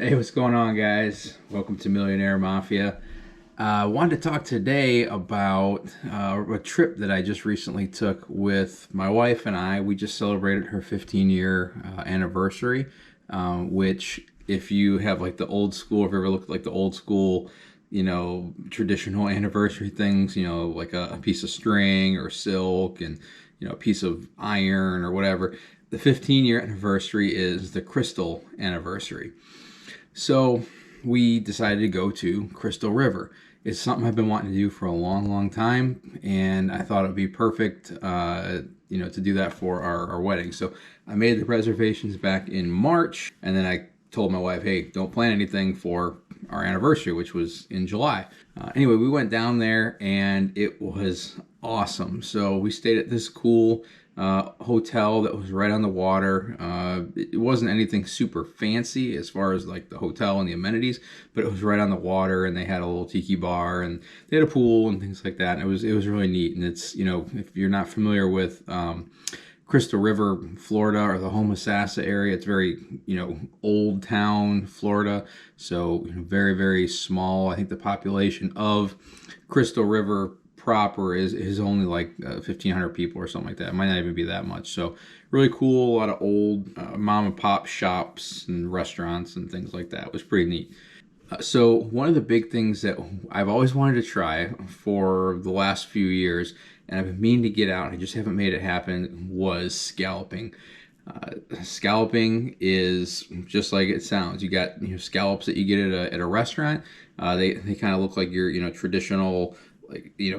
Hey, what's going on, guys? Welcome to Millionaire Mafia. I wanted to talk today about a trip that I just recently took with my wife and I. We just celebrated her 15-year anniversary, which, if you have like the old school, if you ever looked at like the old school, traditional anniversary things, like a piece of string or silk and, a piece of iron or whatever. The 15-year anniversary is the crystal anniversary. So we decided to go to Crystal River. It's something I've been wanting to do for a long, long time, and I thought it would be perfect, to do that for our wedding. So I made the reservations back in March, and then I told my wife, hey, don't plan anything for our anniversary, which was in July. Anyway, we went down there, and it was awesome. So we stayed at this cool hotel that was right on the water. It wasn't anything super fancy as far as like the hotel and the amenities, but it was right on the water, and they had a little tiki bar, and they had a pool and things like that. And it was really neat. And it's, if you're not familiar with Crystal River, Florida, or the Homosassa area, it's very, old town Florida. So very, very small. I think the population of Crystal River proper is only like 1,500 people or something like that. It might not even be that much. So really cool. A lot of old mom and pop shops and restaurants and things like that. It was pretty neat. So one of the big things that I've always wanted to try for the last few years, and I've been meaning to get out, and I just haven't made it happen, was scalloping. Scalloping is just like it sounds. You got scallops that you get at a restaurant. They kind of look like your traditional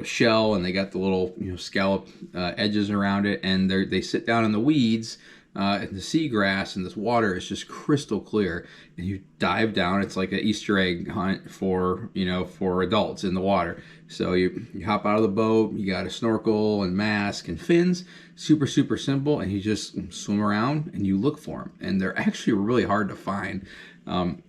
shell, and they got the little scallop edges around it, and they sit down in the weeds in the seagrass, and this water is just crystal clear, and you dive down. It's like an Easter egg hunt for for adults in the water. So you hop out of the boat, you got a snorkel and mask and fins, super simple, and you just swim around and you look for them, and they're actually really hard to find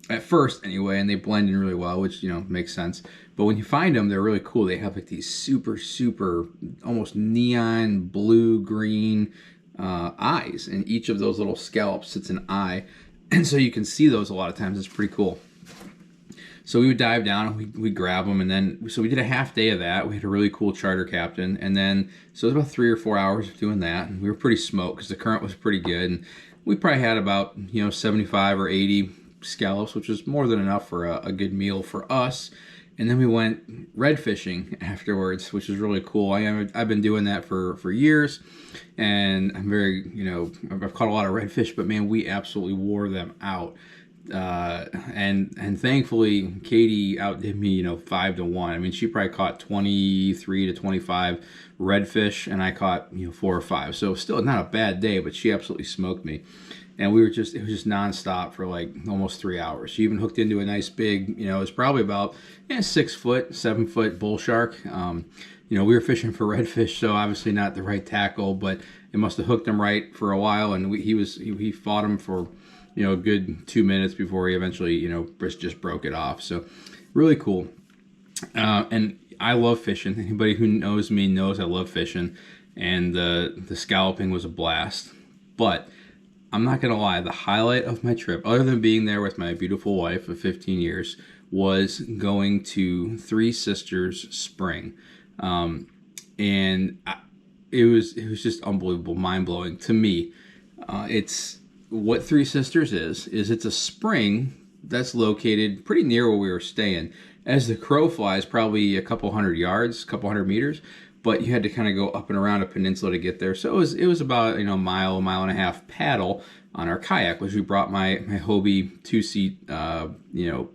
at first anyway, and they blend in really well, which makes sense. But when you find them, they're really cool. They have like these super almost neon blue green eyes, and each of those little scallops sits an eye, and so you can see those a lot of times. It's pretty cool. So we would dive down and we grab them, and then so we did a half day of that. We had a really cool charter captain, and then so it was about 3 or 4 hours of doing that, and we were pretty smoked because the current was pretty good, and we probably had about 75 or 80 scallops, which was more than enough for a good meal for us. And then we went red fishing afterwards, which is really cool. I've been doing that for years, and I'm very, I've caught a lot of redfish, but man, we absolutely wore them out. And thankfully Katie outdid me 5-1. I mean, she probably caught 23 to 25 redfish, and I caught 4 or 5, so still not a bad day, but she absolutely smoked me. And it was just nonstop for like almost 3 hours. She even hooked into a nice big, it was probably about 6 foot, 7 foot bull shark. We were fishing for redfish, so obviously not the right tackle, but it must have hooked him right for a while, and he fought him for a good 2 minutes before he eventually just broke it off. So really cool. And I love fishing. Anybody who knows me knows I love fishing, and the scalloping was a blast. But I'm not gonna lie, the highlight of my trip, other than being there with my beautiful wife of 15 years, was going to Three Sisters Spring. It was just unbelievable, mind-blowing to me. It's what Three Sisters is it's a spring that's located pretty near where we were staying. As the crow flies, probably a couple hundred yards, couple hundred meters, but you had to kind of go up and around a peninsula to get there. So it was about mile and a half paddle on our kayak, which we brought my Hobie 2-seat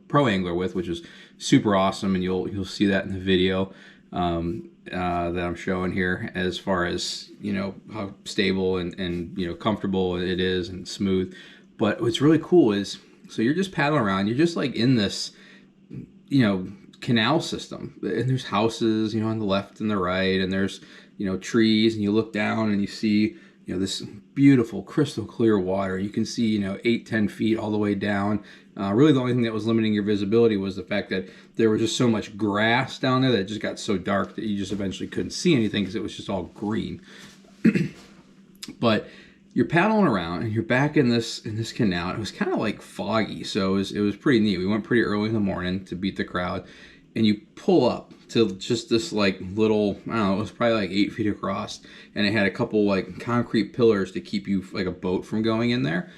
pro angler with, which is super awesome, and you'll see that in the video that I'm showing here, as far as how stable and comfortable it is and smooth. But what's really cool is, so you're just paddling around, you're just like in this canal system, and there's houses on the left and the right, and there's trees, and you look down and you see this beautiful crystal clear water. You can see 8-10 feet all the way down. Really the only thing that was limiting your visibility was the fact that there was just so much grass down there that it just got so dark that you just eventually couldn't see anything because it was just all green. But you're paddling around and you're back in this canal. It was kind of like foggy, so it was pretty neat. We went pretty early in the morning to beat the crowd, and you pull up to just this like little, I don't know, it was probably like 8 feet across, and it had a couple like concrete pillars to keep you like a boat from going in there.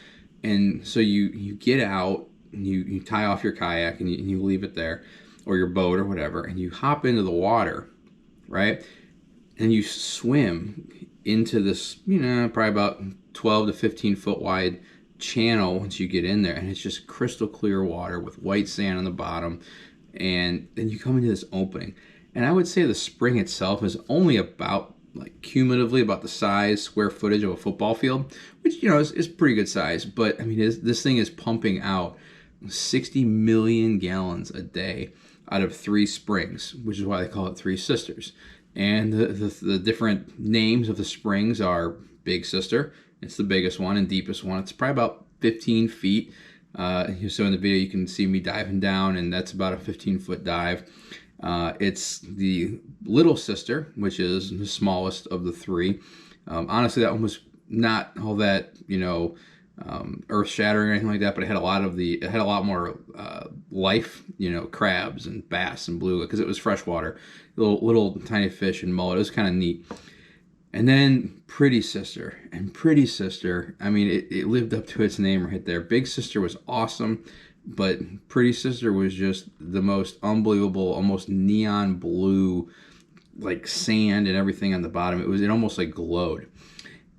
And so you get out and you tie off your kayak and you leave it there, or your boat or whatever, and you hop into the water, right? And you swim into this, probably about 12 to 15 foot wide channel once you get in there, and it's just crystal clear water with white sand on the bottom. And then you come into this opening, and I would say the spring itself is only about, like, cumulatively about the size, square footage of a football field, which is pretty good size. But I mean, this thing is pumping out 60 million gallons a day out of 3 springs, which is why they call it Three Sisters. And the different names of the springs are Big Sister, it's the biggest one and deepest one. It's probably about 15 feet. So in the video you can see me diving down, and that's about a 15-foot dive. It's the Little Sister, which is the smallest of the 3. Honestly, that one was not all that earth-shattering or anything like that, but it had a lot more life, crabs and bass and beluga, because it was freshwater, little tiny fish and mullet. It was kind of neat. And then Pretty Sister. And Pretty Sister, I mean, it lived up to its name right there. Big Sister was awesome, but Pretty Sister was just the most unbelievable, almost neon blue, like sand and everything on the bottom. It almost like glowed.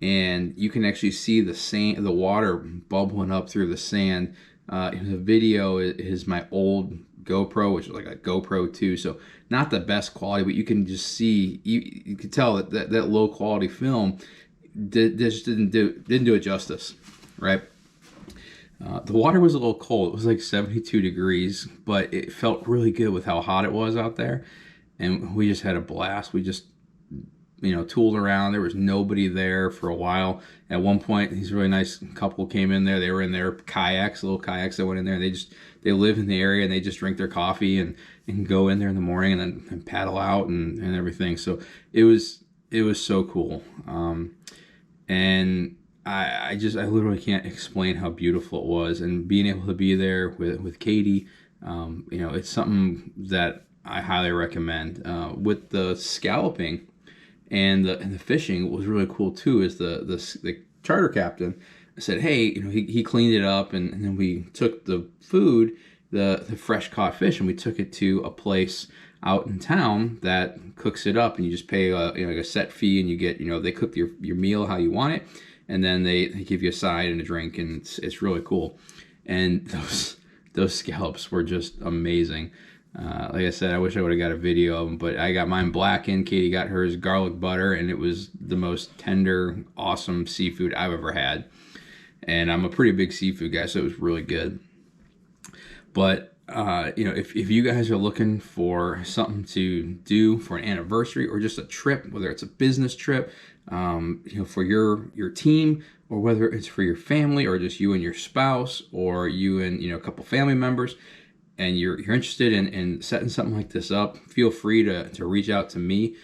And you can actually see the water bubbling up through the sand. In the video is my old GoPro, which is like a GoPro 2, so not the best quality, but you can just see, you can tell that low quality film just didn't do it justice, right? The water was a little cold. It was like 72 degrees, but it felt really good with how hot it was out there, and we just had a blast. We just tooled around. There was nobody there for a while. At one point, these really nice couple came in there. They were in their kayaks, little kayaks that went in there. They live in the area, and they just drink their coffee and go in there in the morning and then paddle out and everything. So it was so cool. And I literally can't explain how beautiful it was, and being able to be there with Katie, it's something that I highly recommend. With the scalloping and the fishing, was really cool too, is the charter captain said, hey, he cleaned it up, and then we took the food, the fresh caught fish, and we took it to a place out in town that cooks it up, and you just pay like a set fee, and you get, they cook your meal how you want it, and then they give you a side and a drink, and it's really cool. And those scallops were just amazing. Like I said, I wish I would have got a video of them, but I got mine blackened. Katie got hers garlic butter, and it was the most tender, awesome seafood I've ever had. And I'm a pretty big seafood guy, so it was really good. But if you guys are looking for something to do for an anniversary or just a trip, whether it's a business trip, for your team, or whether it's for your family, or just you and your spouse, or you and a couple family members, and you're interested in setting something like this up, feel free to reach out to me.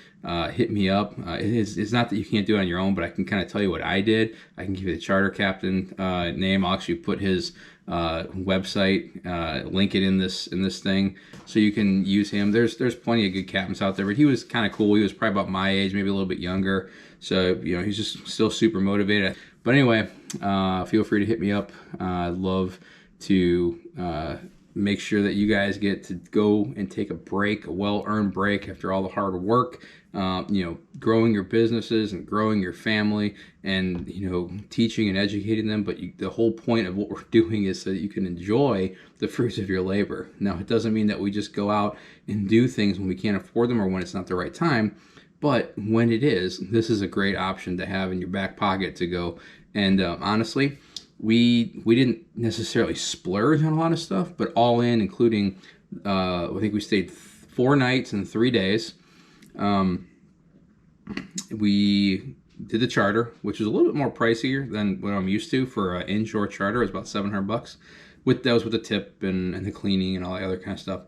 Hit me up. It's not that you can't do it on your own, but I can kind of tell you what I did. I can give you the charter captain name. I'll actually put his website, link it in this thing, so you can use him. There's plenty of good captains out there, but he was kind of cool. He was probably about my age, maybe a little bit younger. So he's just still super motivated. But anyway, feel free to hit me up. I'd love to make sure that you guys get to go and take a break, a well-earned break after all the hard work, growing your businesses and growing your family, and teaching and educating them. But the whole point of what we're doing is so that you can enjoy the fruits of your labor. Now, it doesn't mean that we just go out and do things when we can't afford them or when it's not the right time. But when it is, this is a great option to have in your back pocket to go. And honestly, we didn't necessarily splurge on a lot of stuff, but all in, including, I think we stayed 4 nights and 3 days. We did the charter, which was a little bit more pricier than what I'm used to for an inshore charter. It was about $700. That was with the tip and the cleaning and all that other kind of stuff.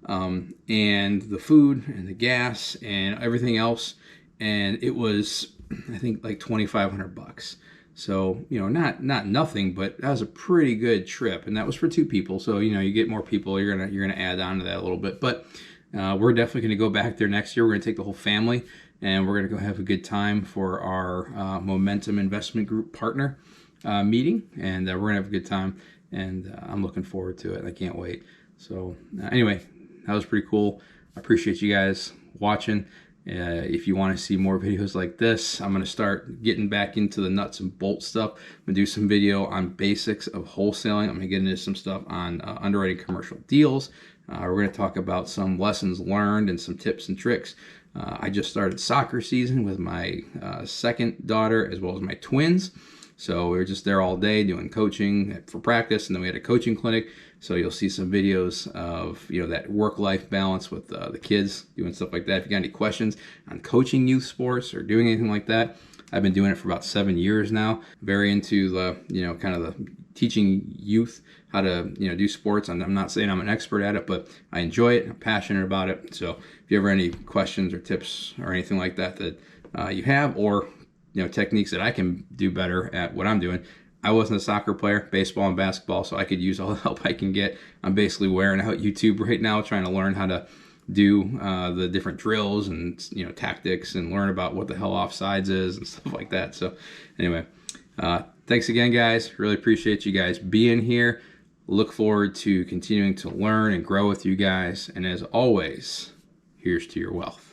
And the food and the gas and everything else. And it was, I think, like $2,500. So, not nothing, but that was a pretty good trip, and that was for 2 people. So, you get more people, you're gonna add on to that a little bit. But we're definitely gonna go back there next year. We're gonna take the whole family, and we're gonna go have a good time for our Momentum Investment Group partner meeting, and we're gonna have a good time. And I'm looking forward to it. I can't wait. So anyway, that was pretty cool. I appreciate you guys watching. If you want to see more videos like this, I'm going to start getting back into the nuts and bolts stuff. I'm going to do some video on basics of wholesaling. I'm going to get into some stuff on underwriting commercial deals. We're going to talk about some lessons learned and some tips and tricks. I just started soccer season with my second daughter as well as my twins. So we were just there all day doing coaching for practice, and then we had a coaching clinic. So you'll see some videos of that work-life balance with the kids, doing stuff like that. If you got any questions on coaching youth sports or doing anything like that, I've been doing it for about 7 years now. Very into the kind of the teaching youth how to do sports. I'm not saying I'm an expert at it, but I enjoy it. I'm passionate about it. So if you ever have any questions or tips or anything like that you have, or techniques that I can do better at what I'm doing. I wasn't a soccer player, baseball and basketball, so I could use all the help I can get. I'm basically wearing out YouTube right now, trying to learn how to do the different drills and tactics, and learn about what the hell offsides is and stuff like that. So anyway, thanks again, guys. Really appreciate you guys being here. Look forward to continuing to learn and grow with you guys. And as always, here's to your wealth.